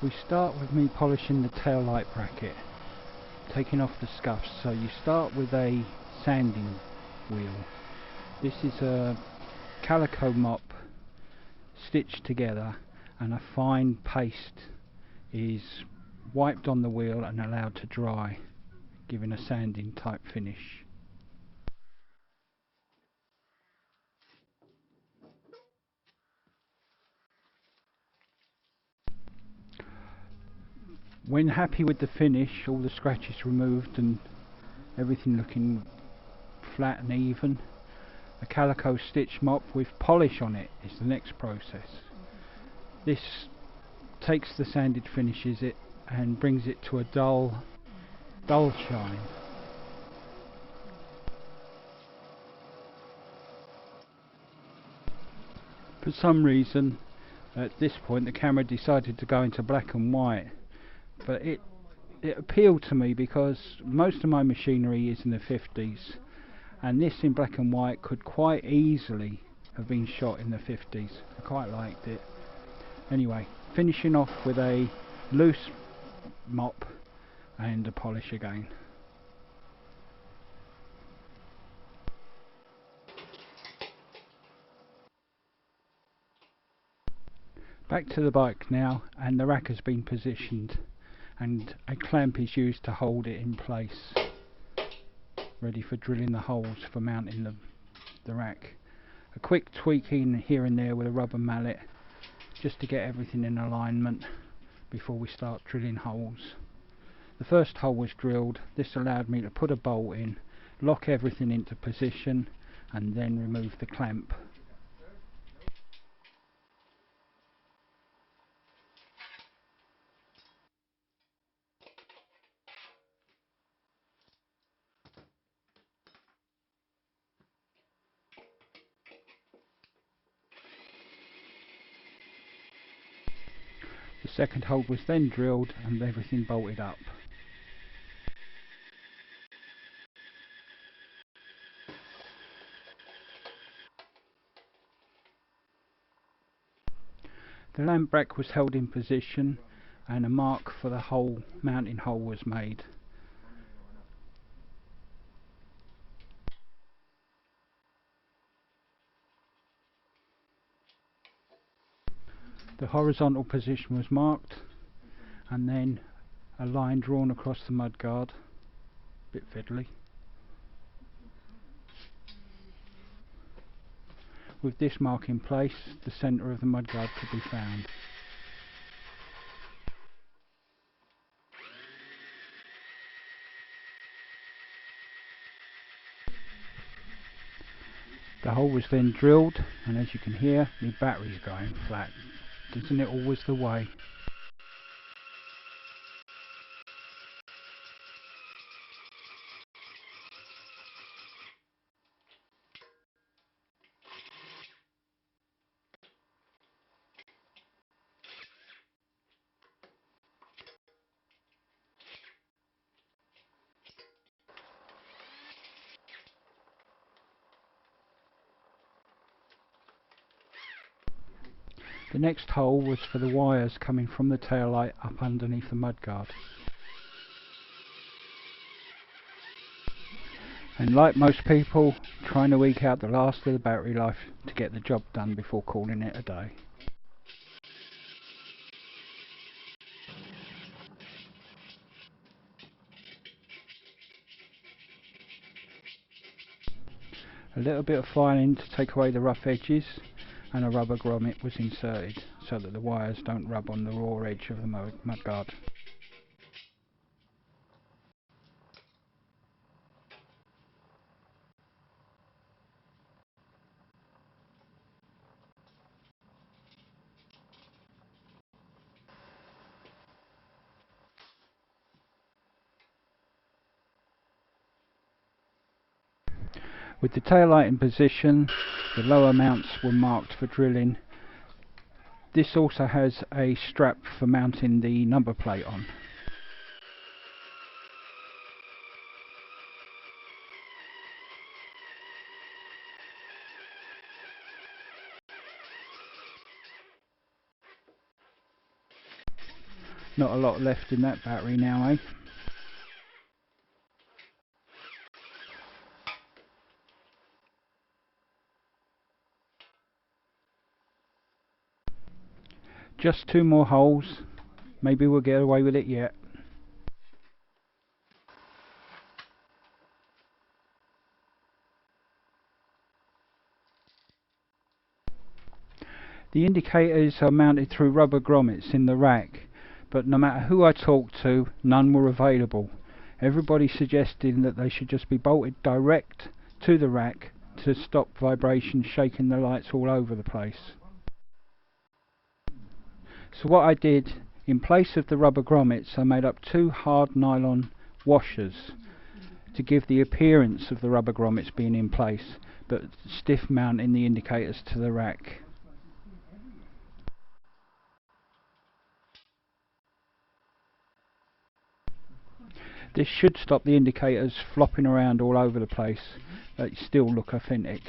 We start with me polishing the tail light bracket, taking off the scuffs. So you start with a sanding wheel. This is a calico mop stitched together, and a fine paste is wiped on the wheel and allowed to dry, giving a sanding type finish. When happy with the finish, all the scratches removed and everything looking flat and even, a calico stitch mop with polish on it is the next process. This takes the sanded finishes it and brings it to a dull shine. For some reason at this point the camera decided to go into black and white, but it appealed to me because most of my machinery is in the 50s, and this in black and white could quite easily have been shot in the 50s. I quite liked it. Anyway, finishing off with a loose mop and a polish again. Back to the bike now, and the rack has been positioned and a clamp is used to hold it in place, ready for drilling the holes for mounting the rack. A quick tweaking here and there with a rubber mallet just to get everything in alignment before we start drilling holes. The first hole was drilled. This allowed me to put a bolt in, lock everything into position, and then remove the clamp. The second hole was then drilled and everything bolted up. The lamp bracket was held in position and a mark for the hole, mounting hole, was made. The horizontal position was marked, and then a line drawn across the mudguard. Bit fiddly. With this mark in place, the centre of the mudguard could be found. The hole was then drilled, and as you can hear, the battery's going flat. Isn't it always the way? The next hole was for the wires coming from the tail light up underneath the mudguard. And like most people, trying to eke out the last of the battery life to get the job done before calling it a day. A little bit of filing to take away the rough edges, and a rubber grommet was inserted so that the wires don't rub on the raw edge of the mudguard. With the tail light in position, the lower mounts were marked for drilling. This also has a strap for mounting the number plate on. Not a lot left in that battery now, eh? Just 2 more holes. Maybe we'll get away with it yet. The indicators are mounted through rubber grommets in the rack, but no matter who I talked to, none were available. Everybody suggesting that they should just be bolted direct to the rack to stop vibrations shaking the lights all over the place. So what I did, in place of the rubber grommets, I made up 2 hard nylon washers to give the appearance of the rubber grommets being in place, but stiff mounting the indicators to the rack. This should stop the indicators flopping around all over the place, but still look authentic.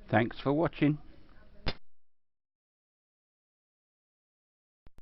Thanks for watching.